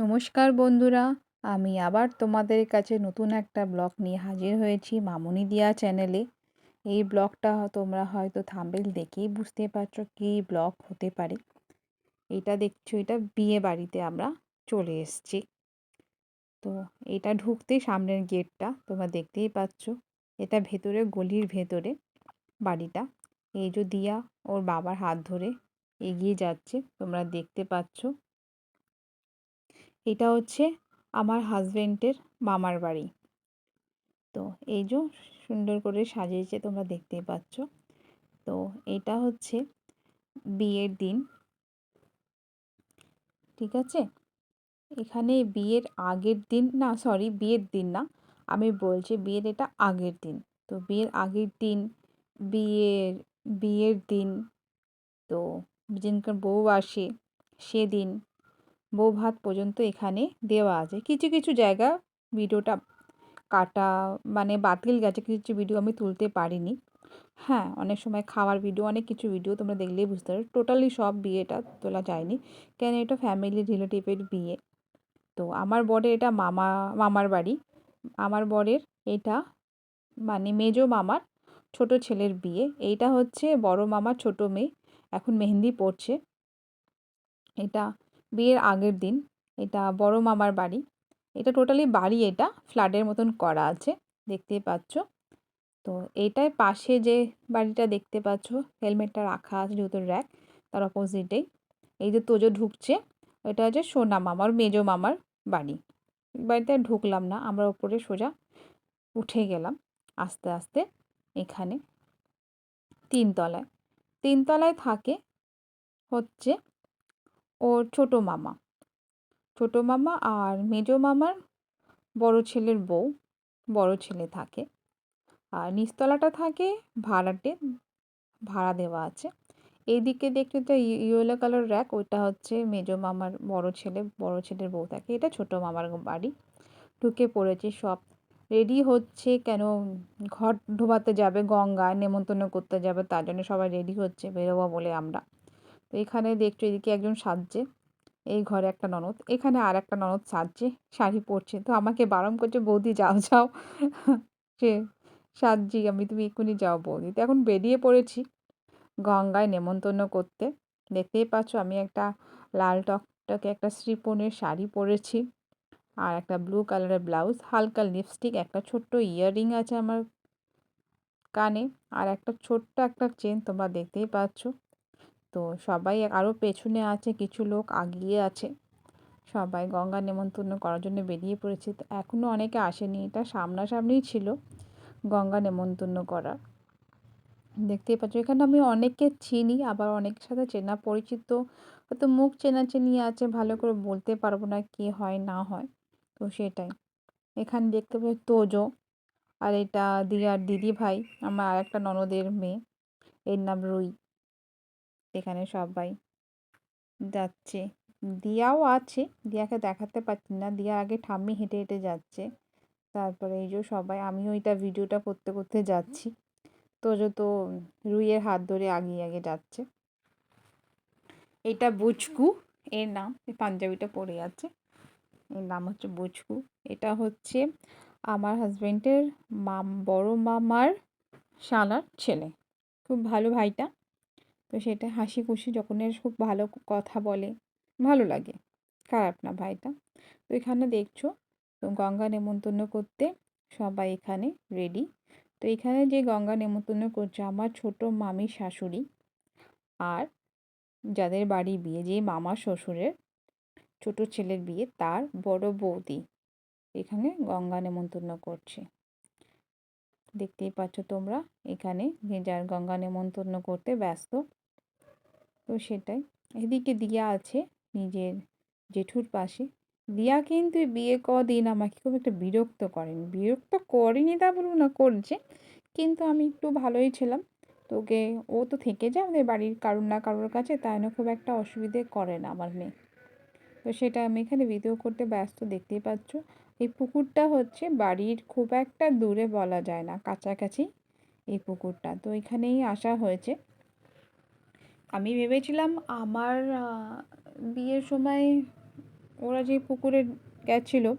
নমস্কার বন্ধুরা, আমি আবার তোমাদের কাছে নতুন একটা ব্লগ নিয়ে হাজির হয়েছি মামনি দিয়া চ্যানেলে। এই ব্লগটা তোমরা হয়তো থাম্বনেল দেখেই বুঝতে পারছো কী ব্লগ হতে পারে। এটা দেখছো, এটা বিয়ে বাড়িতে আমরা চলে এসেছি। তো এটা ঢুকতে সামনের গেটটা তোমরা দেখতেই পাচ্ছ। এটা ভেতরে, গলির ভেতরে বাড়িটা। এই যে দিয়া ওর বাবার হাত ধরে এগিয়ে যাচ্ছে, তোমরা দেখতে পাচ্ছ। এটা হচ্ছে আমার হাজবেন্ডের মামার বাড়ি। তো এই যে সুন্দর করে সাজিয়েছে, তোমরা দেখতেই পাচ্ছ। তো এটা হচ্ছে বিয়ের দিন, ঠিক আছে। এখানে বিয়ের আগের দিন না, সরি, বিয়ের দিন না, আমি বলছি বিয়ের এটা আগের দিন। তো বিয়ের আগের দিন, বিয়ের বিয়ের দিন, তো যেদিনকার বউ আসে সেদিন বউ ভাত পর্যন্ত এখানে দেওয়া আছে। কিছু কিছু জায়গা ভিডিওটা কাটা, মানে বাতিল গেছে, কিছু কিছু ভিডিও আমি তুলতে পারিনি। হ্যাঁ, অনেক সময় খাওয়ার ভিডিও, অনেক কিছু ভিডিও তোমরা দেখলেই বুঝতে পারবে। টোটালি সব বিয়েটা তোলা যায়নি, কেন এটা ফ্যামিলি রিলেটিভের বিয়ে। তো আমার বরের এটা মামার বাড়ি। আমার বরের এটা মানে মেজো মামার ছোট ছেলের বিয়ে। এইটা হচ্ছে বড় মামার ছোট মেয়ে, এখন মেহেন্দি পড়ছে। এটা বিয়ের আগের দিন, এটা বড় মামার বাড়ি। এটা টোটালি বাড়ি, এটা ফ্ল্যাটের মতন করা আছে, দেখতেই পাচ্ছ। তো এইটার পাশে যে বাড়িটা দেখতে পাচ্ছ, হেলমেটটা রাখা আছে জুতোর র্যাক, তার অপোজিটেই এই যে তোজো ঢুকছে, এটা হচ্ছে সোনা মামার, মেজো মামার বাড়ি। বাড়িতে ঢুকলাম না, আমরা ওপরে সোজা উঠে গেলাম আস্তে আস্তে। এখানে তিনতলায়, তিনতলায় থাকে হচ্ছে ওর ছোট মামা আর মেজো মামার বড় ছেলের বউ, বড় ছেলে থাকে। আর নিচতলাটা থাকে ভাড়াটে, ভাড়া দেওয়া আছে। এইদিকে দেখতে তো ইয়েলো কালার র্যাক, ওইটা হচ্ছে মেজো মামার বড় ছেলে, বড় ছেলের বউ থাকে। এটা ছোট মামার বাড়ি। ঢুকে পড়েছি, সব রেডি হচ্ছে, কেন ঘট ঢোবাতে যাবে, গঙ্গায় নেমন্তন্ন করতে যাবে, তার জন্য সবাই রেডি হচ্ছে, বেরোবো বলে আমরা। তো এখানে দেখছো এদিকে একজন সাজছে, এই ঘরে একটা ননদ, এখানে আর একটা ননদ সাজছে, শাড়ি পরছে। তো আমাকে বারণ করছে, বৌদি যাও যাও, সে সাজছি আমি, তুমি এক্ষুনি যাও বৌদি। তো এখন বেরিয়ে পড়েছি গঙ্গায় নেমন্তন্ন করতে। দেখতেই পাচ্ছ আমি একটা লাল টকটকে একটা শ্রীপনের শাড়ি পরেছি, আর একটা ব্লু কালারের ব্লাউজ, হালকা লিপস্টিক, একটা ছোট্ট ইয়াররিং আছে আমার কানে, আর একটা ছোট্ট একটা চেন, তোমরা দেখতেই পাচ্ছ। তো সবাই আরও পেছনে আছে, কিছু লোক আগিয়ে আছে। সবাই গঙ্গা নেমন্তন্ন করার জন্য বেরিয়ে পড়েছে। তো এখনও অনেকে আসেনি, এটা সামনাসামনিই ছিল গঙ্গা নেমন্তন্ন করার। দেখতেই পাচ্ছ এখানে আমি অনেককে চিনি, আবার অনেকের সাথে চেনা পরিচিত, হয়তো মুখ চেনাচেনি আছে, ভালো করে বলতে পারবো না কে হয় না হয়। তো সেটাই এখানে দেখতে পাচ্ছি তোজো, আর এটা দিয়ার দিদি ভাই, আমার আর একটা ননদের মেয়ে, এর নাম রুই। এখানে সবাই যাচ্ছে, দিয়াও আছে, দিয়াকে দেখাতে পারছি না, দিয়া আগে ঠাম্মি হেঁটে হেঁটে যাচ্ছে। তারপরে এই যে সবাই, আমিও এটা ভিডিওটা করতে করতে যাচ্ছি। তোজো তো রুইয়ের হাত ধরে আগিয়ে আগে যাচ্ছে। এটা বুচকু এর নাম, এই পাঞ্জাবিটা পরে আছে, এর নাম হচ্ছে বুচকু। এটা হচ্ছে আমার হাজবেন্ডের বড় মামার শালার ছেলে, খুব ভালো ভাইটা। তো সেটা হাসি খুশি, যখন এর খুব ভালো কথা বলে, ভালো লাগে, খারাপ না ভাইটা। তো এখানে দেখছো, তো গঙ্গা নেমন্তন্ন করতে সবাই এখানে রেডি। তো এখানে যে গঙ্গা নেমন্তন্ন করছে আমার ছোট মামির শাশুড়ি, আর যাদের বাড়ি বিয়ে, যে মামা শ্বশুরের ছোট ছেলের বিয়ে, তার বড় বৌদি এখানে গঙ্গা নেমন্তন্ন করছে। দেখতেই পাচ্ছ তোমরা, এখানে যে যার গঙ্গা নেমন্তন্ন করতে ব্যস্ত। তো সেটাই, এদিকে দিয়া আছে নিজের জেঠুর পাশে। দিয়া কিন্তু বিয়ে কদিন আমাকে খুব একটা বিরক্ত করেনি, বিরক্ত করেনি তা বলবো না, করছে, কিন্তু আমি একটু ভালোই ছিলাম। তোকে, ও তো থেকে যায় আমাদের বাড়ির কারুর না কারোর কাছে, তাই না খুব একটা অসুবিধে করে না আমার মেয়ে। তো সেটা আমি এখানে ভিডিও করতে ব্যস্ত, দেখতেই পাচ্ছ। এই পুকুরটা হচ্ছে বাড়ির খুব একটা দূরে বলা যায় না, কাছাকাছি এই পুকুরটা। তো এখানেই আসা হয়েছে। আমি ভেবেছিলাম আমার বিয়ের সময় ওরা যে পুকুরে গেছিলো,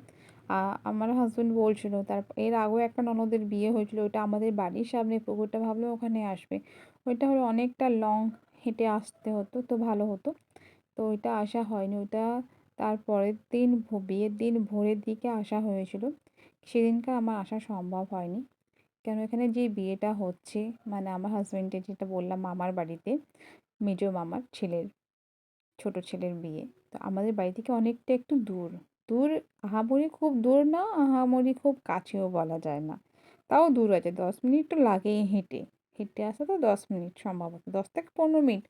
আমার হাজব্যান্ড বলছিল এর আগেও একটা ননদের বিয়ে হয়েছিল, ওইটা আমাদের বাড়ির সামনে পুকুরটা, ভাবলাম ওখানে আসবে। ওইটা হলো অনেকটা লং, হেঁটে আসতে হতো, তো ভালো হতো। তো ওইটা আসা হয়নি। ওইটা তার পরের দিন বিয়ের দিন ভোরের দিকে আসা হয়েছিল। সেদিনকার আমার আসা সম্ভব হয়নি। কেন, এখানে যে বিয়েটা হচ্ছে, মানে আমার হাজব্যান্ডের, যেটা বললাম মামার বাড়িতে, মেজো মামার ছেলের, ছোট ছেলের বিয়ে। তো আমাদের বাড়ি থেকে অনেকটা একটু দূর। দূর, আহামরি খুব দূর না, আহামরি খুব কাছেও বলা যায় না। তাও দূর আছে, 10 মিনিট তো লাগেই হেঁটে। হেঁটে আসা তো 10 মিনিট সম্ভবত, 10 থেকে 15 মিনিট।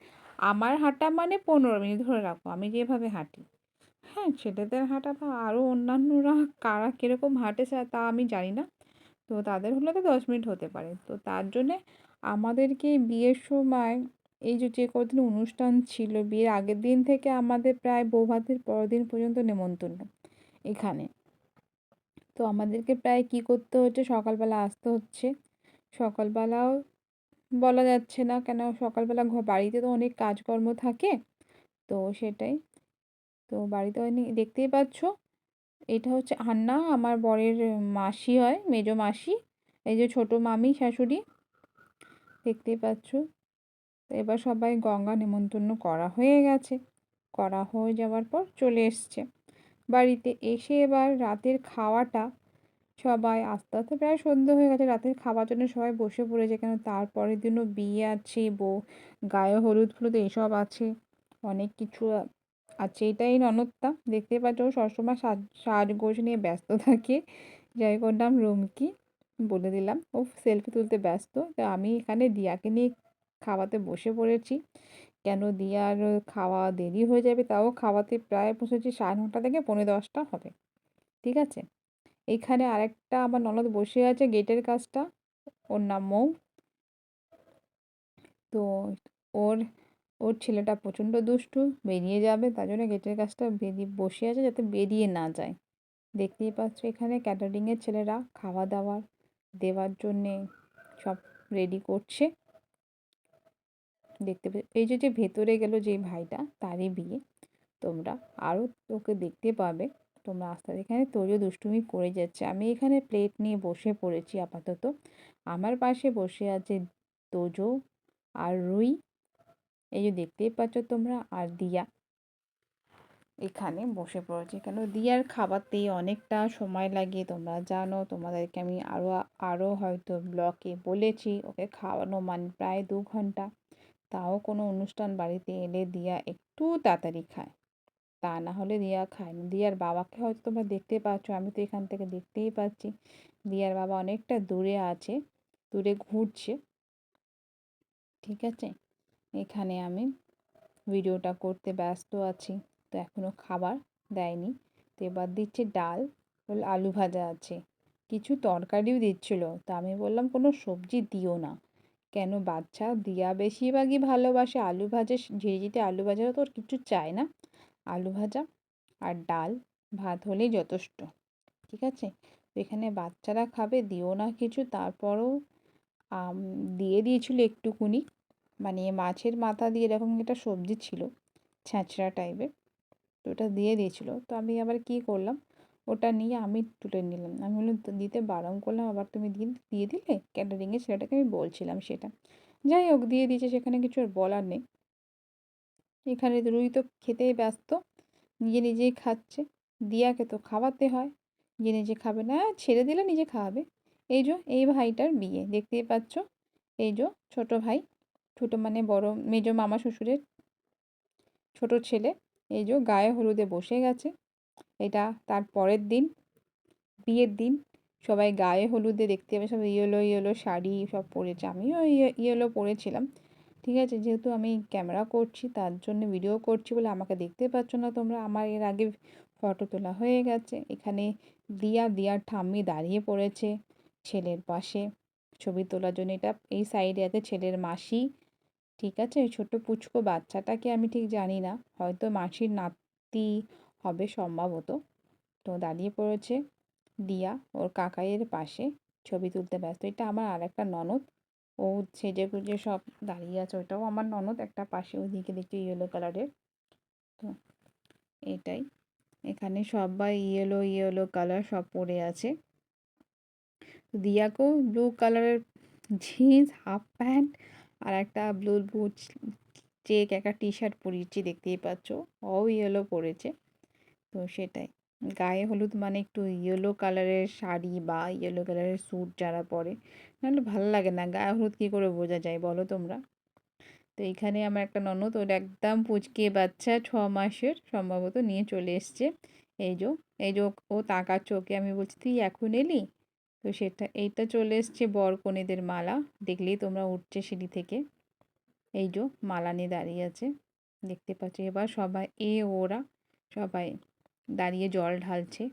আমার হাঁটা মানে 15 মিনিট ধরে রাখো, আমি যেভাবে হাঁটি। হ্যাঁ, ছেলেদের হাঁটা বা আরও অন্যান্যরা কারা কীরকম হাঁটে তা আমি জানি না। তো তাদের হলে তো 10 মিনিট হতে পারে। তো তার জন্যে আমাদেরকে বিয়ের সময়, এই যে কদিন অনুষ্ঠান ছিল, বিয়ের আগের দিন থেকে আমাদের প্রায় বৌভাতের পরের দিন পর্যন্ত নেমন্তন্ন এখানে। তো আমাদেরকে প্রায় কী করতে হচ্ছে, সকালবেলা আসতে হচ্ছে। সকালবেলাও বলা যাচ্ছে না, কেন সকালবেলা বাড়িতে তো অনেক কাজকর্ম থাকে। তো সেটাই। তো বাড়িতে দেখতেই পাচ্ছ, এটা হচ্ছে আন্না, আমার বরের মাসি হয়, মেজো মাসি। এই যে ছোট মামি শাশুড়ি, দেখতেই পাচ্ছ। তো এবার সবাই গঙ্গা নেমন্তন্ন করা হয়ে গেছে। করা হয়ে যাওয়ার পর চলে এসছে বাড়িতে। এসে এবার রাতের খাওয়াটা, সবাই আস্তে আস্তে প্রায় সন্ধ্যে হয়ে গেছে, রাতের খাওয়ার জন্য সবাই বসে পড়েছে। কেন, তারপরের দিনও বিয়ে আছে, গায়ে হলুদ ফুলুদ এইসব আছে, অনেক কিছু আছে। এটাই ননদটা, দেখতে পাচ্ছ, ও সবসময় সাজগোজ নিয়ে ব্যস্ত থাকে। যাই ওর নাম রুমকি, বলে দিলাম। ও সেলফি তুলতে ব্যস্ত। তো আমি এখানে দিয়াকে নিয়ে খাওয়াতে বসে পড়েছি। কেন, দিয়ার খাওয়া দেরি হয়ে যাবে, তাও খাওয়াতে প্রায় বসেছি 9:30 থেকে 10:45 হবে। ঠিক আছে। এখানে আরেকটা আমার ননদ বসে আছে গেটের কাজটা, ওর নাম মৌ। তো ওর ওর ছেলেটা প্রচণ্ড দুষ্টু, বেরিয়ে যাবে, তার জন্য গেটের কাজটা বসে আছে যাতে বেরিয়ে না যায়। দেখতেই পাচ্ছ, এখানে ক্যাটারিংয়ের ছেলেরা খাওয়া দাওয়ার দেওয়ার জন্যে সব রেডি করছে। দেখতে এই যে ভেতরে গেল যে ভাইটা, তারই বিয়ে। তোমরা আরও ওকে দেখতে পাবে। তোমরা আস্তে এখানে তোজো দুষ্টুমি করে যাচ্ছে। আমি এখানে প্লেট নিয়ে বসে পড়েছি আপাতত। আমার পাশে বসে আছে তোজো আর রুই, এই যে দেখতেই পাচ্ছ তোমরা, আর দিয়া এখানে বসে পড়েছে। কেন, দিয়ার খাওয়াতেই অনেকটা সময় লাগে, তোমরা জানো। তোমাদেরকে আমি আরও হয়তো ব্লগে বলেছি, ওকে খাওয়ানো মানে প্রায় 2 ঘন্টা। তাও কোনো অনুষ্ঠান বাড়িতে এলে দিয়া একটু তাড়াতাড়ি খায়, তা না হলে দিয়া খায় না। দিয়ার বাবাকে হয়তো তোমরা দেখতে পাচ্ছ, আমি তো এখান থেকে দেখতেই পাচ্ছি। দিয়ার বাবা অনেকটা দূরে আছে, দূরে ঘুরছে। ঠিক আছে। এখানে আমি ভিডিওটা করতে ব্যস্ত আছি। তো এখনও খাবার দেয়নি। তো এবার দিচ্ছে ডাল, আলু ভাজা আছে, কিছু তরকারিও দিচ্ছিল। তো আমি বললাম কোনো সবজি দিও না। কেন, বাচ্চা দিয়া বেশিরভাগই ভালোবাসে আলু ভাজা, ঝিরিঝিরিতে আলু ভাজা, তো ওর কিছু চায় না। আলু ভাজা আর ডাল ভাত হলেই যথেষ্ট। ঠিক আছে। তো এখানে বাচ্চারা খাবে, দিও না কিছু। তারপরও দিয়ে দিয়েছিল একটুকুনি, মানে মাছের মাথা দিয়ে এরকম একটা সবজি ছিল, ছ্যাঁচড়া টাইপের। তো ওটা দিয়ে দিয়েছিল। তো আমি আবার কি করলাম, ওটা নিয়ে আমি তুলে নিলাম। আমি বললাম, দিতে বারণ করলাম, আবার তুমি দিয়ে দিলে। ক্যাটারিংয়ের ছেলেটাকে আমি বলছিলাম সেটা। যাই হোক, দিয়ে দিয়েছে, সেখানে কিছু আর বলার নেই। এখানে রুই তো খেতেই ব্যস্ত, নিজে নিজেই খাচ্ছে। দিয়াকে তো খাওয়াতে হয়, নিজে নিজে খাবে না, ছেড়ে দিলে নিজে খাওয়াবে। এই ভাইটার বিয়ে, দেখতেই পাচ্ছ। এই ছোট ভাই, ছোট মানে বড় মেজো মামা শ্বশুরের ছোট ছেলে। গায়ে হলুদে বসে গেছে। এটা তার পরের দিন, বিয়ের দিন। সবাই গায়ে হলুদে, দেখতে পাবে সব ইয়েলো ইয়েলো শাড়ি সব পরেছে। আমিও ইয়েলো পরেছিলাম। ঠিক আছে, যেহেতু আমি ক্যামেরা করছি, তার জন্য ভিডিও করছি বলে আমাকে দেখতে পাচ্ছ না তোমরা। আমার এর আগে ফটো তোলা হয়ে গেছে। এখানে দিয়ার ঠাম্মি দাঁড়িয়ে পড়েছে ছেলের পাশে ছবি তোলার জন্য। এটা এই সাইডে আছে ছেলের মাসি। ঠিক আছে, ছোট পুচকো বাচ্চাটাকে আমি ঠিক জানি না, হয়তো মাসির নাতি হবে সম্ভবত। তো দাঁড়িয়ে পড়েছে দিয়া ওর কাকাইয়ের পাশে, ছবি তুলতে ব্যস্ত। এটা আমার আরেকটা ননদ, ও সেজেগুজে সব দাঁড়িয়ে আছে। ওটাও আমার ননদ, একটা পাশে ওইদিকে দেখছি ইয়েলো কালারের। তো এটাই। এখানে সবাই ইয়েলো ইয়েলো কালার সব পরে আছে। দিয়াকেও ব্লু কালারের জিন্স, হাফ প্যান্ট আর একটা ব্লু ব্লু চেক একটা টি শার্ট পরিয়েছি, দেখতেই পাচ্ছ। ও ইয়েলো পরেছে। তো সেটাই, গায়ে হলুদ মানে একটু ইয়েলো কালারের শাড়ি বা ইয়েলো কালারের স্যুট যারা পরে, নাহলে ভালো লাগে না। গায়ে হলুদ কী করে বোঝা যায় বলো তোমরা? তো এইখানে আমার একটা ননদ, ওর একদম পুচকে বাচ্চা 6 মাসের সম্ভবত, নিয়ে চলে এসছে। এই যো, এই যো, ও তাকাচ্ছে ওকে, আমি বলছি তুই এখন এলি? তো সেটা, এইটা চলে এসছে বর কনেদের মালা, দেখলেই তোমরা উঠছে সিঁড়ি থেকে। এই যো মালা নিয়ে দাঁড়িয়ে আছে, দেখতে পাচ্ছ। এবার সবাই ওরা সবাই দাঁড়িয়ে জল ঢালছে।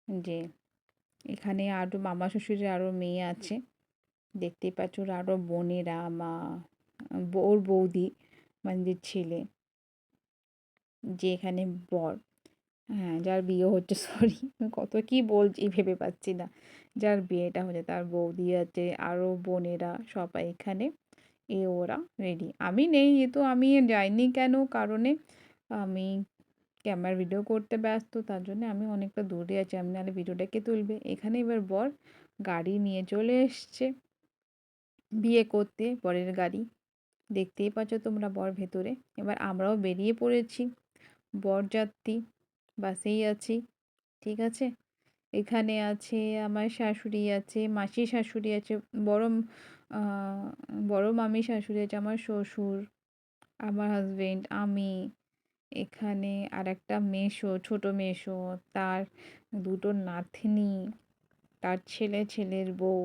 যে এখানে আরও মামা শ্বশুরের আরও মেয়ে আছে, দেখতেই পাচ্ছ। ওর আরও বোনেরা, মা, ওর বৌদি, মানে যে ছেলে, যে এখানে বর, হ্যাঁ যার বিয়ে হচ্ছে, সরি কত কি বলছি ভেবে পাচ্ছি না, যার বিয়েটা হচ্ছে তার বৌদি আছে, আরও বোনেরা সবাই এখানে। ওরা রেডি। আমি নেই, তো আমি যাইনি কেন কারণে, আমি ক্যামেরা ভিডিও করতে ব্যস্ত, তার জন্য আমি অনেকটা দূরে আছি। আমি নাহলে ভিডিওটা কে তুলবে? এখানে এবার বর গাড়ি নিয়ে চলে এসছে বিয়ে করতে, বরের গাড়ি, দেখতেই পাচ্ছ তোমরা বর ভেতরে। এবার আমরাও বেরিয়ে পড়েছি, বরযাত্রী বাসেই আছি, ঠিক আছে। এখানে আছে আমার শাশুড়ি আছে, মাসি শাশুড়ি আছে, বড় বড় মামি শাশুড়ি আছে, আমার শ্বশুর, আমার হাজবেন্ড, আমি। এখানে আর একটা মেসো, ছোট মেসো, তার দুটো নাতনি, তার ছেলে, ছেলের বউ,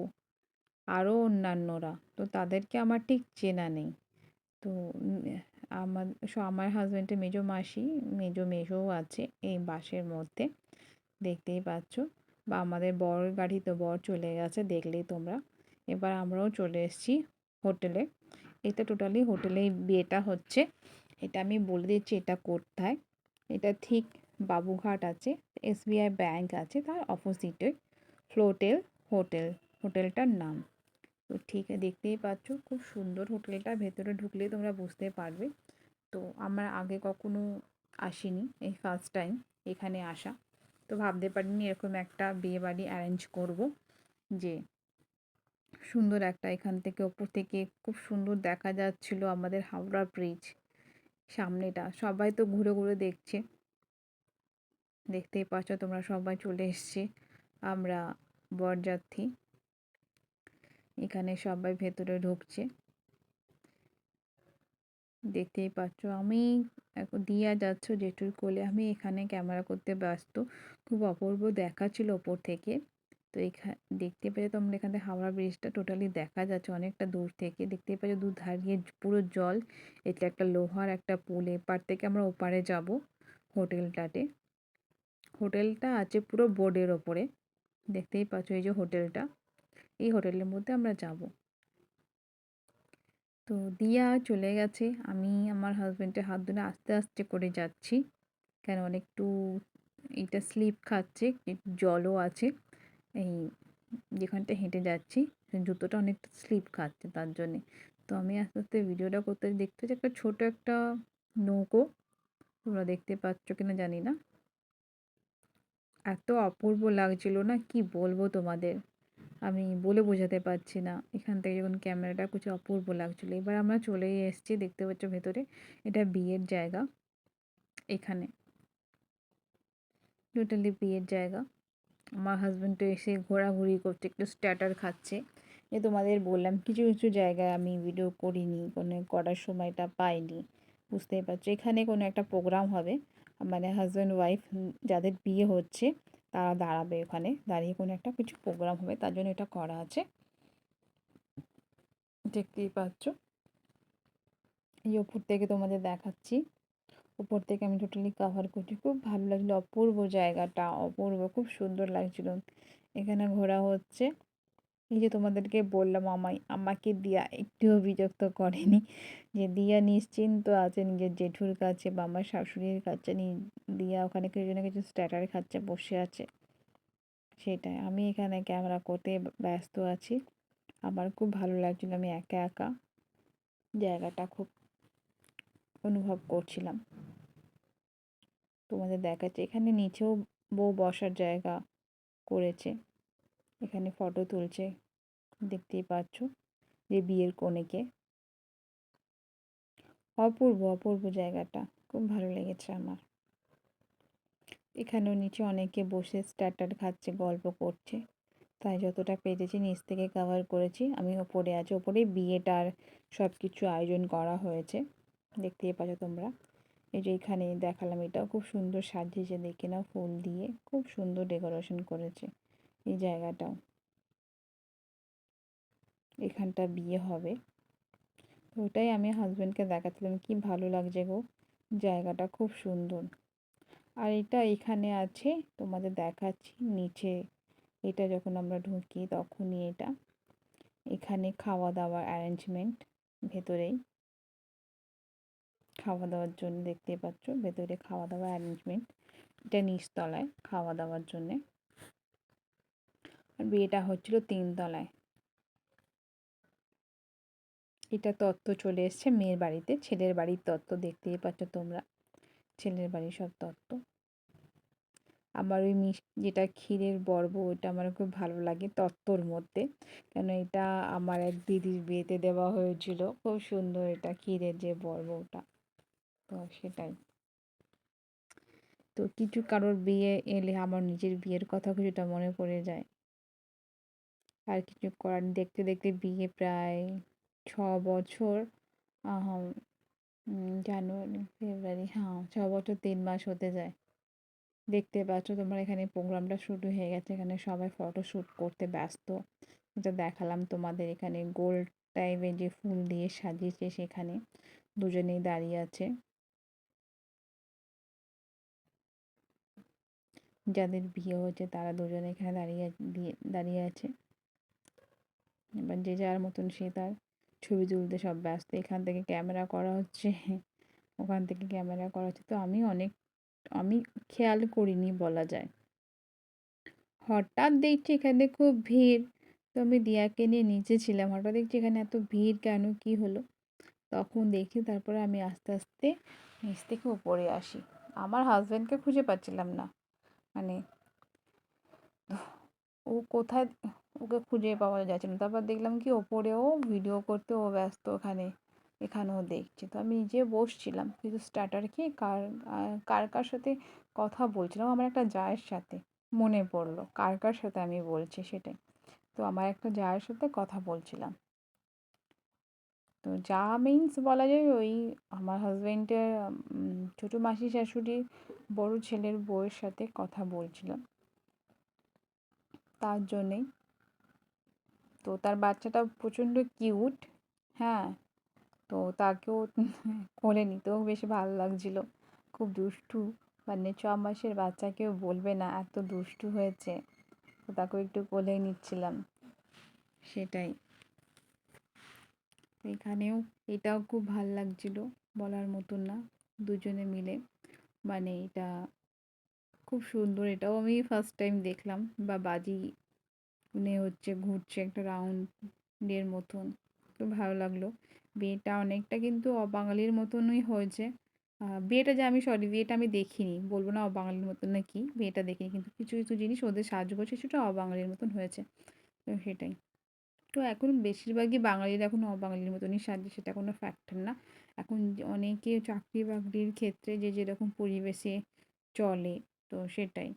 আরও অন্যান্যরা। তো তাদেরকে আমার ঠিক চেনা নেই। তো আমার আমার হাজব্যান্ডের মেজো মাসি, মেজো মেসোও আছে এই বাসের মধ্যে, দেখতেই পাচ্ছ। বা আমাদের বর গাড়ি, তো বর চলে গেছে দেখলেই তোমরা। এবার আমরাও চলে এসেছি হোটেলে। এটা টোটালি হোটেলেই বিয়েটা হচ্ছে। এটা আমি বলে দিচ্ছি এটা কোথায়। এটা ঠিক বাবুঘাট আছে, এসবিআই ব্যাংক আছে, তার অপোজিটে ফ্লোটেল হোটেল, হোটেলটার নাম। তো ঠিক দেখতেই পাচ্ছ, খুব সুন্দর হোটেলটা, ভেতরে ঢুকলেই তোমরা বুঝতে পারবে। তো আমার আগে কখনো আসিনি, এই ফার্স্ট টাইম এখানে আসা। তো ভাবতে পারিনি এরকম একটা বিয়েবাড়ি অ্যারেঞ্জ করব। যে সুন্দর একটা, এখান থেকে ওপর থেকে খুব সুন্দর দেখা যাচ্ছিল আমাদের হাওড়া ব্রিজ সামনেটা। সবাই তো ঘুরে ঘুরে দেখছে, দেখতেই পাচ্ছ তোমরা। সবাই চলে এসছে, আমরা বরযাত্রী এখানে সবাই ভেতরে ঢুকছে, দেখতেই পাচ্ছ। আমি দিয়া যাচ্ছ জেঠুর কোলে, আমি এখানে ক্যামেরা করতে ব্যস্ত। খুব অপূর্ব দেখাচ্ছিল ওপর থেকে। তো দেখতে পেলে তোমরা, এখান থেকে হাওড়া ব্রিজটা টোটালি দেখা যাচ্ছে অনেকটা দূর থেকে, দেখতেই পাচ্ছ দু ধারিয়ে পুরো জল। এটা একটা লোহার একটা পুল, এপার থেকে আমরা ওপারে যাব হোটেলটাতে। হোটেলটা আছে পুরো বোর্ডের ওপরে, দেখতেই পাচ্ছ। এই যে হোটেলটা, এই হোটেলের মধ্যে আমরা যাব। তো দিয়া চলে গেছে, আমি আমার হাজব্যান্ডের হাত ধরে আস্তে আস্তে করে যাচ্ছি, কেন একটু এটা স্লিপ খাচ্ছে, জলও আছে এই যেখানটা হেঁটে যাচ্ছি, জুতোটা অনেকটা স্লিপ খাচ্ছে তার জন্যে। তো আমি আস্তে আস্তে ভিডিওটা করতে দেখতে পাচ্ছি একটা ছোট একটা নৌকো, তোমরা দেখতে পাচ্ছ কিনা জানি না। এত অপূর্ব লাগছিল না, কি বলবো তোমাদের, আমি বলে বোঝাতে পারছি না। এখান থেকে যখন ক্যামেরাটা কিছু অপূর্ব লাগছিলো। এবার আমরা চলেই এসেছি, দেখতে পাচ্ছ ভেতরে। এটা বিয়ের জায়গা, এখানে টোটালি বিয়ের জায়গা। আমার হাজব্যান্ড তো এসে ঘোরাঘুরি করছে, একটু স্ট্যাটার খাচ্ছে। তোমাদের বললাম কিছু কিছু জায়গায় আমি ভিডিও করিনি, কোনো করার সময়টা পাইনি, বুঝতেই পারছো। এখানে কোনো একটা প্রোগ্রাম হবে, মানে হাজব্যান্ড ওয়াইফ যাদের বিয়ে হচ্ছে তারা দাঁড়াবে, ওখানে দাঁড়িয়ে কোনো একটা কিছু প্রোগ্রাম হবে, তার জন্য এটা করা আছে, দেখতেই পাচ্ছ। এই ওপর থেকে তোমাদের দেখাচ্ছি, উপর থেকে আমি টোটালি কভার করছি। খুব ভালো লাগলো, অপূর্ব জায়গাটা, অপূর্ব, খুব সুন্দর লাগছিল। এখানে ঘোরা হচ্ছে। এই যে তোমাদেরকে বললাম, আমাকে দিয়া একটুও বিরক্ত করেনি, যে দিয়া নিশ্চিন্ত আছে নিজের জেঠুর কাছে বা আমার শাশুড়ির কাছে। দিয়া ওখানে কিছু না কিছু স্ট্যাটার খাচ্ছে, বসে আছে, সেটাই। আমি এখানে ক্যামেরা করতে ব্যস্ত আছি। আমার খুব ভালো লাগছিল, আমি একা একা জায়গাটা খুব অনুভব করছিলাম। তোমাদের দেখাচ্ছে। এখানে নিচেও বউ বসার জায়গা করেছে, এখানে ফটো তুলছে, দেখতেই পাচ্ছ যে বিয়ের কনেকে। অপূর্ব অপূর্ব জায়গাটা, খুব ভালো লেগেছে আমার। এখানেও নিচে অনেকে বসে স্টার্টার খাচ্ছে, গল্প করছে, তাই যতটা পেরেছি নিচ থেকে কভার করেছি। আমি ওপরে আছি, ওপরে বিয়েটার সব কিছু আয়োজন করা হয়েছে, দেখতেই পাচ্ছ তোমরা। এই যে এখানে দেখালাম, এটাও খুব সুন্দর সাজিয়েছে, দেখে নাও, ফুল দিয়ে খুব সুন্দর ডেকোরেশন করেছে এই জায়গাটাও। এখানটা বিয়ে হবে, ওটাই আমি হাজব্যান্ডকে দেখাচ্ছিলাম, কি ভালো লাগছে গো, জায়গাটা খুব সুন্দর। আর এটা এখানে আছে, তোমাদের দেখাচ্ছি নিচে। এটা যখন আমরা ঢুকি তখনই এটা, এখানে খাওয়া দাওয়ার অ্যারেঞ্জমেন্ট ভেতরেই, খাওয়া দাওয়ার জন্য দেখতেই পাচ্ছ ভেতরে খাওয়া দাওয়ার অ্যারেঞ্জমেন্ট। এটা নিচতলায় খাওয়া দাওয়ার জন্যে, আর বিয়েটা হচ্ছিল 3 তলায়। এটা তত্ত্ব চলে এসছে মেয়ের বাড়িতে, ছেলের বাড়ির তত্ত্ব দেখতেই পাচ্ছ তোমরা, ছেলের বাড়ির সব তত্ত্ব। আমার ওই যেটা ক্ষীরের বর্ব, ওটা আমার খুব ভালো লাগে তত্ত্বর মধ্যে, কেন এটা আমার এক দিদির বিয়েতে দেওয়া হয়েছিল, খুব সুন্দর এটা ক্ষীরের যে বর্ব ওটা। তো সেটাই, তো কিছু কারোর বিয়ে এলে আমার নিজের বিয়ের কথা কিছুটা মনে পড়ে যায়। আর কিছু করার, দেখতে দেখতে বিয়ে প্রায় 6 বছর, জানুয়ারি ফেব্রুয়ারি, হ্যাঁ 6 বছর 3 মাস হতে যায়। দেখতে পাচ্ছ তোমরা এখানে প্রোগ্রামটা শুরু হয়ে গেছে, এখানে সবাই ফটো শ্যুট করতে ব্যস্ত। এটা দেখালাম তোমাদের, এখানে গোল্ড টাইপের যে ফুল দিয়ে সাজিয়েছে, সেখানে দুজনেই দাঁড়িয়ে আছে, যাদের বিয়ে হয়েছে তারা দুজনে এখানে দাঁড়িয়ে আছে। এবার যে যার মতন সে তার ছবি তুলতে সব ব্যস্ত। এখান থেকে ক্যামেরা করা হচ্ছে, ওখান থেকে ক্যামেরা করা হচ্ছে, তো আমি খেয়াল করিনি বলা যায়। হঠাৎ দেখছি এখানে খুব ভিড়, তো আমি দিয়াকে নিয়ে নিচে ছিলাম, হঠাৎ দেখছি এখানে এত ভিড় কেন, কি হলো, তখন দেখি, তারপরে আমি আস্তে আস্তে নিচ থেকে উপরে আসি। আমার হাজব্যান্ডকে খুঁজে পাচ্ছিলাম না, মানে ও কোথায়, ওকে খুঁজে পাওয়া যাচ্ছে না। তারপর দেখলাম কি ওপরেও ভিডিও করতে ও ব্যস্ত, এখানেও দেখছি। তো আমি নিজে বসছিলাম কিন্তু স্টার্টার খেয়ে কার কার সাথে কথা বলছিলাম, আমার একটা জায়ের সাথে, মনে পড়লো কার কার সাথে আমি বলছি সেটাই। তো আমার একটা জায়ের সাথে কথা বলছিলাম। তো যা মিন্স বলা যায় ওই আমার হাজব্যান্ডের ছোটো মাসি শাশুড়ির বড় ছেলের বউয়ের সাথে কথা বলছিলাম, তার জন্যেই। তো তার বাচ্চাটা প্রচণ্ড কিউট, হ্যাঁ, তো তাকেও কোলে নিতেও বেশ ভালো লাগছিল, খুব দুষ্টু, মানে 6 মাসের বাচ্চা কেউ বলবে না এত দুষ্টু হয়েছে। তো তাকেও একটু কোলে নিচ্ছিলাম, সেটাই। এখানেও এটাও খুব ভাল লাগছিল, বলার মতন না, দুজনে মিলে, মানে এটা খুব সুন্দর। এটাও আমি ফার্স্ট টাইম দেখলাম, বা বাজি হচ্ছে ঘুরছে একটা রাউন্ডের মতন, খুব ভালো লাগলো। বিয়েটা অনেকটা কিন্তু অবাঙালির মতনই হয়েছে। বিয়েটা যে আমি সরি বিয়েটা আমি দেখিনি, বলবো না অবাঙালির মতন না কি, বিয়েটা দেখিনি, কিন্তু কিছু কিছু জিনিস ওদের সাজগোজ কিছুটা অবাঙালির মতন হয়েছে, তো সেটাই। তো এখন বেশিরভাগই বাঙালিরা এখন অবাঙালির মতনই সাজে, সেটা কোনো ফ্যাক্টর না। এখন অনেকে চাকরি বাকরির ক্ষেত্রে যে যেরকম পরিবেশে চলে, তো সেটাই,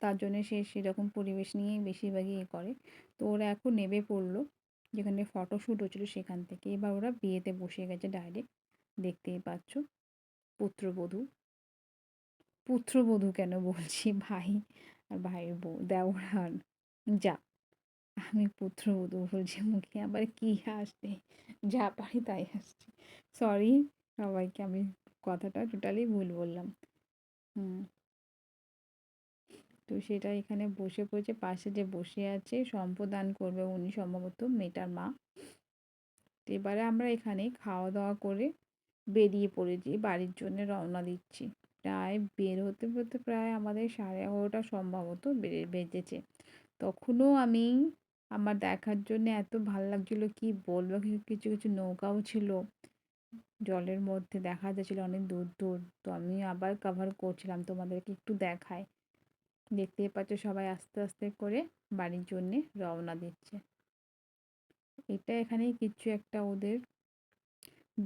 তার জন্যে সে সেরকম পরিবেশ নিয়েই বেশিরভাগই করে। তো ওরা এখন নেমে পড়লো, যেখানে ফটোশ্যুট হচ্ছিলো সেখান থেকে, এবার ওরা বিয়েতে বসে গেছে ডাইরেক্ট, দেখতেই পাচ্ছ। পুত্রবধূ, পুত্রবধূ কেন বলছি, ভাই আর ভাইয়ের বউ, দেওর আর যা, আমি পুত্রবধূ বলছি, মুখে আবার কি আসবে, যা পারি তাই আসছে, সরি সবাইকে, আমি কথাটা টোটালি ভুল বললাম। হুম, তো সেটা এখানে বসে পড়েছে, পাশে যে বসে আছে সম্প্রদান করবে উনি, সম্ভবত মেয়েটার মা। তো এবারে আমরা এখানে খাওয়া দাওয়া করে বেরিয়ে পড়েছি, বাড়ির জন্য রওনা দিচ্ছি। প্রায় বের হতে হতে প্রায় আমাদের 11:30 সম্ভবত বেজেছে। তখনও আমি আমার দেখার জন্য এত ভাল লাগছিলো কি বলবো, কিছু কিছু নৌকাও ছিল, জলের মধ্যে দেখা যাচ্ছিল অনেক দূর দূর। তো আমি আবার কভার করছিলাম, তোমাদেরকে একটু দেখাই। দেখতেই পাচ্ছ সবাই আস্তে আস্তে করে বাড়ির জন্যে রওনা দিচ্ছে। এটা এখানে কিছু একটা ওদের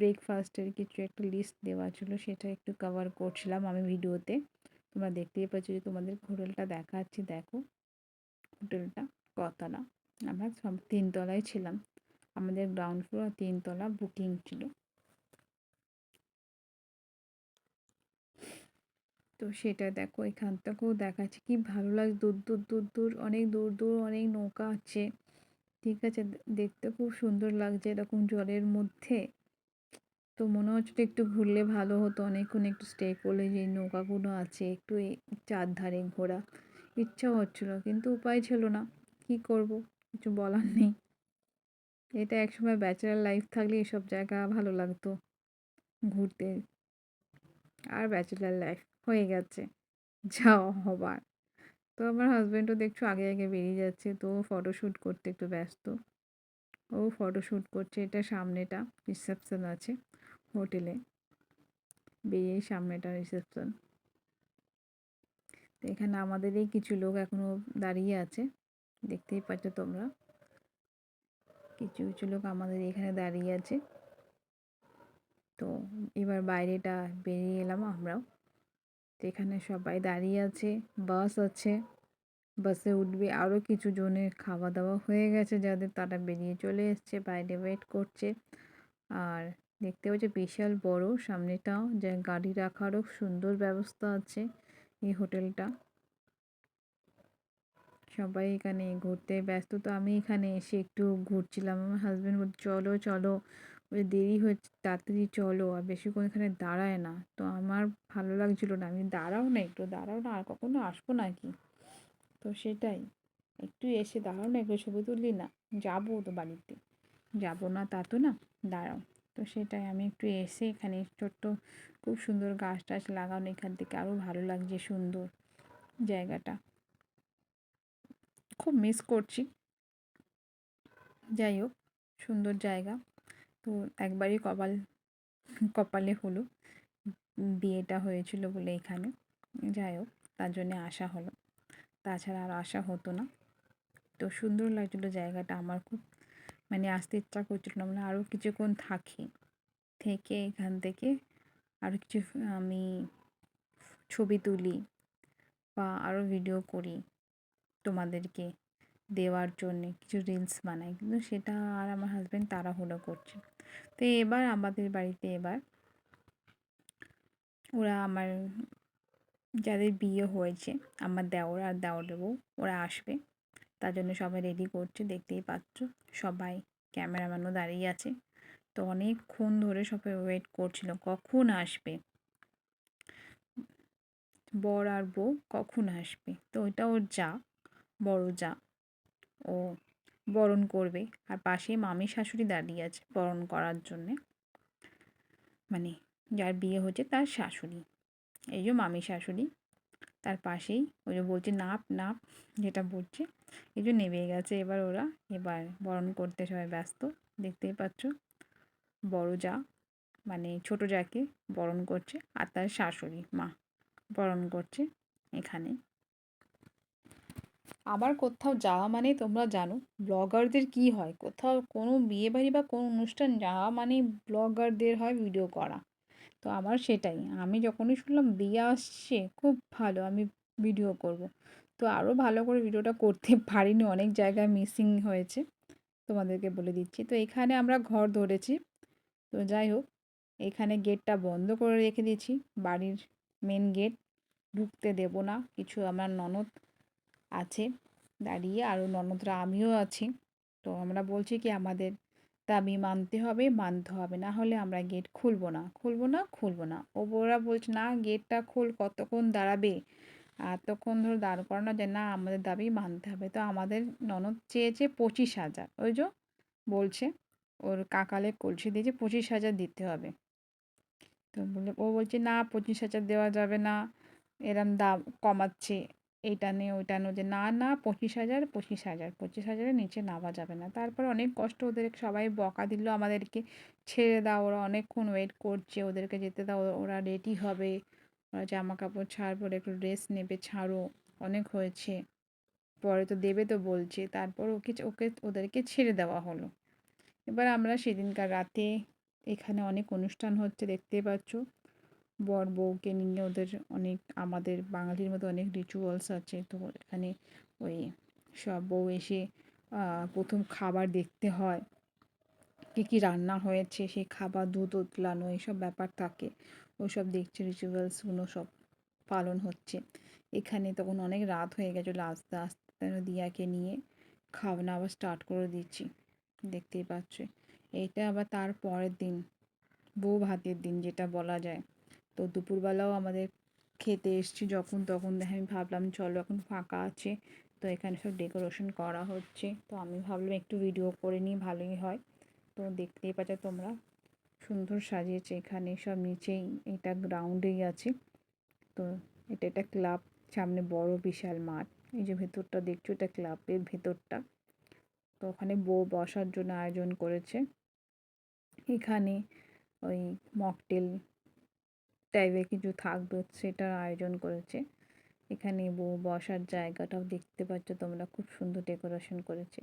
ব্রেকফাস্টের কিছু একটা লিস্ট দেওয়া ছিল, সেটা একটু কভার করছিলাম আমি ভিডিওতে। তোমরা দেখতেই পাচ্ছ, যে তোমাদের হোটেলটা দেখাচ্ছি, দেখো হোটেলটা কতলা। আমরা সব 3 তলায় ছিলাম, আমাদের গ্রাউন্ড ফ্লোর 3 তলা বুকিং ছিল। তো সেটা দেখো, এখান থেকেও দেখাচ্ছে কি ভালো লাগে, দূর দূর দূর দূর অনেক দূর দূর অনেক নৌকা আছে। ঠিক আছে, দেখতে খুব সুন্দর লাগছে এরকম জলের মধ্যে। তো মনে হচ্ছিল একটু ঘুরলে ভালো হতো, অনেকক্ষণ একটু স্টে করলে, যে নৌকাগুলো আছে একটু এই চারধারে ঘোরা ইচ্ছা হচ্ছিল, কিন্তু উপায় ছিল না, কি করব, কিছু বলার নেই। এটা একসময় ব্যাচেলার লাইফ থাকলে এসব জায়গা ভালো লাগতো ঘুরতে, আর ব্যাচেলার লাইফ হয়ে গেছে, যাওয়া হবার। তো আমার হাজব্যান্ডও দেখছো আগে আগে বেরিয়ে যাচ্ছে, তো ফটোশ্যুট করতে একটু ব্যস্ত। ও ফটোশ্যুট করছে, এটা সামনেটা রিসেপশন আছে হোটেলে, বেরিয়ে সামনেটা রিসেপশন। তো এখানে আমাদেরই কিছু লোক এখনো দাঁড়িয়ে আছে, দেখতেই পাচ্ছ তোমরা, কিছু কিছু লোক আমাদের এখানে দাঁড়িয়ে আছে। তো এবার বাইরেটা বেরিয়ে এলাম আমরাও। তো এখানে সবাই দাঁড়িয়ে আছে, বাস আছে, বাসে উঠবে আরও কিছু জনের, খাওয়া দাওয়া হয়ে গেছে যাদের, তারা বেরিয়ে চলে এসছে, বাইরে ওয়েট করছে। আর দেখতে পাচ্ছি বিশাল বড় সামনেটাও, যে গাড়ি রাখারও সুন্দর ব্যবস্থা আছে এই হোটেলটা। সবাই এখানে ঘুরতে ব্যস্ত, তো আমি এখানে এসে একটু ঘুরছিলাম। আমার হাজব্যান্ড বলছে চলো চলো, ওই দেরি হচ্ছে, তাড়াতাড়ি চলো, আর বেশিক্ষণ এখানে দাঁড়ায় না। তো আমার ভালো লাগছিল না, আমি দাঁড়াও না একটু, দাঁড়াও না, আর কখনো আসবো নাকি। তো সেটাই, একটু এসে দাঁড়াও না, একটু ছবি তুললি না, যাবো তো বাড়িতে, যাবো না তা তো না, দাঁড়াও। তো সেটাই, আমি একটু এসে এখানে ছোট্ট খুব সুন্দর গাছ টাছ লাগানো, এখান থেকে আরও ভালো লাগছে সুন্দর জায়গাটা, খুব মিস করছি। যাই হোক, সুন্দর জায়গা। তো একবারই কপালে হলো, বিয়েটা হয়েছিল বলে এখানে, যাই হোক তার জন্যে আসা হলো, তাছাড়া আর আসা হতো না। তো সুন্দর লাগছিলো জায়গাটা, আমার খুব মানে আসতে ইচ্ছা করছিল না, মানে আরও কিছুক্ষণ থাকি, থেকে এখান থেকে আরও কিছু আমি ছবি তুলি বা আরও ভিডিও করি তোমাদেরকে দেওয়ার জন্যে, কিছু রিলস বানাই, কিন্তু সেটা আর আমার হাজব্যান্ড তাড়াহুড়ো করছে। তো এবার আমাদের বাড়িতে এবার ওরা আমার যাদের বিয়ে হয়েছে, আমার দেওর আর দেওরের বউ, ওরা আসবে, তার জন্য সবাই রেডি করছে, দেখতেই পাচ্ছ সবাই, ক্যামেরাম্যানও দাঁড়িয়ে আছে। তো অনেকক্ষণ ধরে সবাই ওয়েট করছিল কখন আসবে বর আর বউ, কখন আসবে। তো ওইটা ওর যা, বড় যা, ও বরণ করবে, আর পাশে মামি শাশুড়ি দাঁড়িয়ে আছে বরণ করার জন্যে, মানে যার বিয়ে হচ্ছে তার শাশুড়ি, এই যে মামি শাশুড়ি, তার পাশেই ওই যে বলছে নাপ নাপ, যেটা বলছে, এই যে নেমে গেছে এবার ওরা, এবার বরণ করতে সবাই ব্যস্ত, দেখতেই পাচ্ছ। বড় যা মানে ছোট যাকে বরণ করছে, আর তার শাশুড়ি মা বরণ করছে এখানে। আবার কোথাও যাওয়া মানে তোমরা জানো ব্লগারদের কি হয়, কোথাও কোনো বিয়ে বাড়ি বা কোনো অনুষ্ঠান যাওয়া মানে ব্লগারদের হয় ভিডিও করা। তো আমার সেটাই, আমি যখনই শুনলাম বিয়ে আসছে খুব ভালো, আমি ভিডিও করব। তো আরও ভালো করে ভিডিওটা করতে পারিনি, অনেক জায়গায় মিসিং হয়েছে, তোমাদেরকে বলে দিচ্ছি। তো এখানে আমরা ঘর ধরেছি, তো যাই হোক, এখানে গেটটা বন্ধ করে রেখে দিয়েছি, বাড়ির মেন গেট, ঢুকতে দেব না। কিছু আমার ননদ আছে দাঁড়িয়ে, আরও ননদরা, আমিও আছি। তো আমরা বলছি কি আমাদের দাবি মানতে হবে, মানতে হবে, না হলে আমরা গেট খুলবো না, খুলবো না, খুলবো না। ওরা বলছে না গেটটা খোল, কতক্ষণ দাঁড়াবে, এতক্ষণ ধরে দাঁড় করানো যায় না, আমাদের দাবি মানতে হবে। তো আমাদের ননদ চেয়েছে 25,000, ওই যে বলছে ওর কাকালে কলসি দিয়েছে 25,000 দিতে হবে। তো বলে, ও বলছে না 25,000 দেওয়া যাবে না, এরম দাম কমাচ্ছে। এইটা নে ওইটা নো, যে না না 25,000, 25,000, 25,000-এর নিচে নামা যাবে না। তারপর অনেক কষ্ট, ওদের সবাই বকা দিল আমাদেরকে, ছেড়ে দাও, ওরা অনেকক্ষণ ওয়েট করছে, ওদেরকে যেতে দাও, ওরা রেডি হবে, ওরা জামা কাপড় ছাড়বো, একটু রেস্ট নেবে, ছাড়ো, অনেক হয়েছে, পরে তো দেবে তো বলছে। তারপর ওকে ওকে ওদেরকে ছেড়ে দেওয়া হলো। এবার আমরা সেদিনকার রাতে, এখানে অনেক অনুষ্ঠান হচ্ছে দেখতেই পাচ্ছ, বর বউকে নিয়ে ওদের অনেক, আমাদের বাঙালির মতো অনেক রিচুয়ালস আছে। তো এখানে ওই সব বউ এসে প্রথম খাবার দেখতে হয়, কী কী রান্না হয়েছে, সেই খাবার দুধ উতলানো এইসব ব্যাপার থাকে, ওইসব দেখছে, রিচুয়ালসগুলো সব পালন হচ্ছে। এখানে তখন অনেক রাত হয়ে গেছিলো, আস্তে আস্তে দিয়াকে নিয়ে খাওয়া দাওয়া স্টার্ট করে দিচ্ছি, দেখতেই পাচ্ছ। এইটা আবার তার পরের দিন, বউ ভাতের দিন যেটা বলা যায়। তো দুপুরবেলাও আমাদের খেতে এসছি যখন, তখন আমি ভাবলাম চলো এখন ফাঁকা আছে, তো এখানে সব ডেকোরেশন করা হচ্ছে, তো আমি ভাবলাম একটু ভিডিও করে নিই, ভালোই হয়। তো দেখতেই পাচ্ছ তোমরা, সুন্দর সাজিয়েছে এখানে সব, নিচেই এটা গ্রাউন্ডেই আছে। তো এটা একটা ক্লাব, সামনে বড় বিশাল মাঠ, এই যে ভেতরটা দেখছো এটা ক্লাবের ভেতরটা। তো ওখানে বউ বসার জন্য আয়োজন করেছে। এখানে ওই মকটেল টাইপের কিছু থাকবে, সেটার আয়োজন করেছে। এখানে বউ বসার জায়গাটাও দেখতে পাচ্ছ তোমরা, খুব সুন্দর ডেকোরেশন করেছে।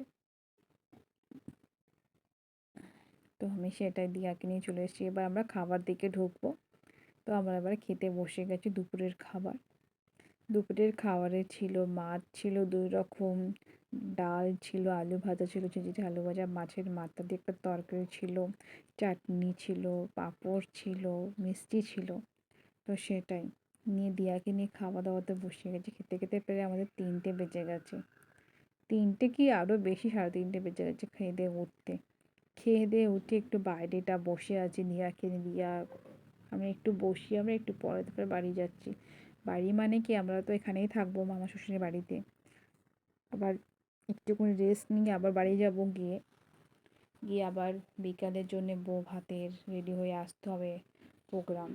তো আমি সেটাই দিয়াকে নিয়ে চলে এসেছি। এবার আমরা খাবার দিকে ঢুকবো। তো আমরা এবার খেতে বসে গেছি দুপুরের খাবার। দুপুরের খাবারে ছিল মাছ, ছিল 2 রকম, ডাল ছিল, আলু ভাজা ছিল, ঝিঝিরি আলু ভাজা, মাছের মাথা দিয়ে একটা তরকারি ছিল, চাটনি ছিল, পাঁপড় ছিল, মিষ্টি ছিল। তো সেটাই নিয়ে দিয়াকে নিয়ে খাওয়া দাওয়াতে বসে গেছি। খেতে খেতে প্রায় আমাদের 3টে বেজে গেছে, 3টে কি আরও বেশি, 3:30 বেজে গেছে খেয়ে দিয়ে উঠতে। খেয়ে দিয়ে উঠে একটু বাইরেটা বসে আছি, দিয়াকে দিয়া আমি একটু বসি, আমরা একটু পরে তারপরে বাড়ি যাচ্ছি। বাড়ি মানে কি, আমরা তো এখানেই থাকবো মামা শ্বশুরের বাড়িতে, আবার একটুখানি রেস্ট নিয়ে আবার বাড়ি যাব, গিয়ে গিয়ে আবার বিকালের জন্য বউ ভাতের রেডি হয়ে আসতে হবে। প্রোগ্রাম,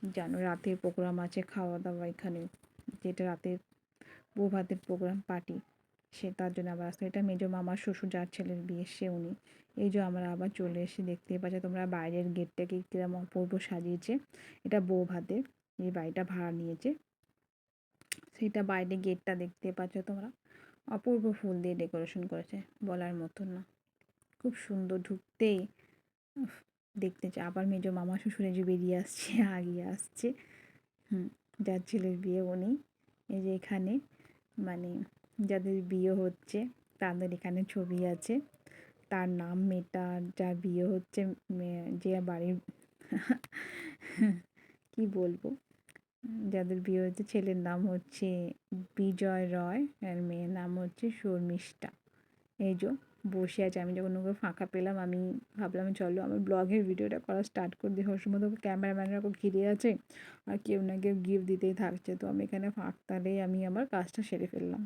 জানো রাতের প্রোগ্রাম আছে, খাওয়া দাওয়া এখানে, যেটা রাতের বউ ভাতের প্রোগ্রাম পার্টি, সে তার জন্য আবার আসতে। এটা মেজো মামার শ্বশুর, যার ছেলের বিয়ে, সে উনি। এই যে আমরা আবার চলে এসে, দেখতে পাচ্ছ তোমরা বাইরের গেটটাকে কিরকম অপূর্ব সাজিয়েছে। এটা বউ ভাতের যে বাড়িটা ভাড়া নিয়েছে, সেটা বাইরে গেটটা দেখতে পাচ্ছ তোমরা, অপূর্ব ফুল দিয়ে ডেকোরেশন করেছে, বলার মতন না, খুব সুন্দর। ঢুকতেই দেখতে চাই। আবার মেজো মামা শ্বশুরে যে বেরিয়ে আসছে, আগিয়ে আসছে, যার ছেলের বিয়ে উনি। এই যে এখানে মানে যাদের বিয়ে হচ্ছে তাদের এখানে ছবি আছে, তার নাম মেয়েটা, যার বিয়ে হচ্ছে, যে বাড়ির কি বলবো, যাদের বিয়ে হচ্ছে, ছেলের নাম হচ্ছে বিজয় রয় আর মেয়ের নাম হচ্ছে শর্মিষ্ঠা। এই যে বসে আছে। আমি যখন ওকে ফাঁকা পেলাম, আমি ভাবলাম চলো আমার ব্লগের ভিডিওটা করা স্টার্ট করে দিই। ওর সময় তো ক্যামেরাম্যানরা ওকে ঘিরে আছে, আর কেউ না কেউ গিফট দিতেই থাকছে। তো আমি এখানে ফাঁকতালেই আমি আমার কাজটা সেরে ফেললাম।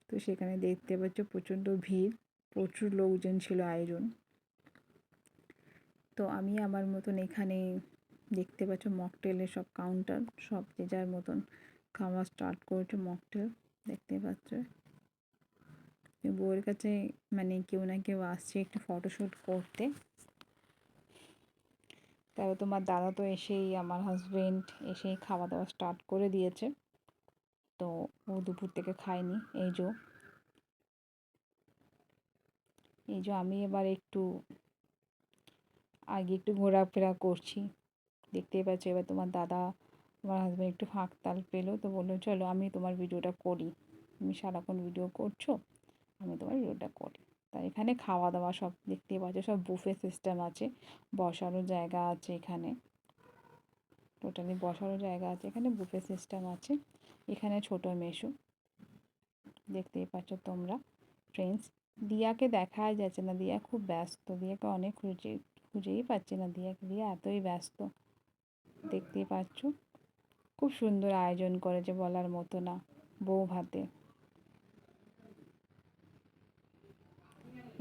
তো সেখানে দেখতে পাচ্ছ প্রচণ্ড ভিড়, প্রচুর লোকজন ছিল আয়োজন। তো আমি আমার মতন এখানে দেখতে পাচ্ছ মকটেলের সব কাউন্টার, সব যে যার মতন খাওয়া স্টার্ট করেছে মকটেল, দেখতে পাচ্ছ। বউয়ের কাছে মানে কেউ না কেউ আসছে একটু ফটোশ্যুট করতে। তারপর তোমার দাদা তো এসেই, আমার হাজবেন্ড এসেই খাওয়া দাওয়া স্টার্ট করে দিয়েছে। তো ও দুপুর থেকে খায়নি। এই যে আমি এবার একটু আগে একটু ঘোরাফেরা করছি, দেখতেই পাচ্ছ। এবার তোমার দাদা, আমার হাজব্যান্ড একটু ফাঁক তাল পেলো, তো বললো চলো আমি তোমার ভিডিওটা করি, তুমি সারাক্ষণ ভিডিও করছো, আমি তোমার ভিডিওটা করি। তা এখানে খাওয়া দাওয়া সব দেখতেই পাচ্ছ, সব বুফে সিস্টেম আছে, বসারও জায়গা আছে এখানে, টোটালি বসারও জায়গা আছে এখানে, বুফে সিস্টেম আছে। এখানে ছোটো মেশো, দেখতেই পাচ্ছ তোমরা ফ্রেন্ডস। দিয়াকে দেখাই যাচ্ছে না, দিয়া খুব ব্যস্ত, দিয়াকে অনেক খুঁজেই পাচ্ছি না দিয়াকে, দিয়া এতই ব্যস্ত, দেখতেই পাচ্ছ। খুব সুন্দর আয়োজন করেছে, বলার মতো না, বউ ভাতে।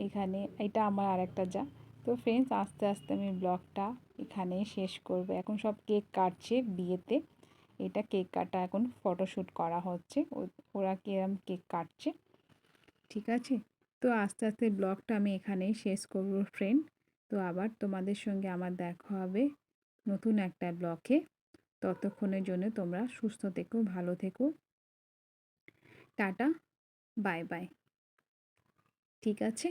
এখানে এটা আমার আরেকটা যা। তো ফ্রেন্ডস, আস্তে আস্তে আমি ব্লগটা এখানেই শেষ করবো। এখন সব কেক কাটছে বিয়েতে, এটা কেক কাটা এখন ফটোশ্যুট করা হচ্ছে, ওরা কিরম কেক কাটছে। ঠিক আছে, তো আস্তে আস্তে ব্লগটা আমি এখানেই শেষ করবো ফ্রেন্ড। তো আবার তোমাদের সঙ্গে আমার দেখা হবে নতুন একটা ব্লগে। ততক্ষণের জন্য তোমরা সুস্থ থেকো, ভালো থেকো। Tata, bye bye. ঠিক আছে।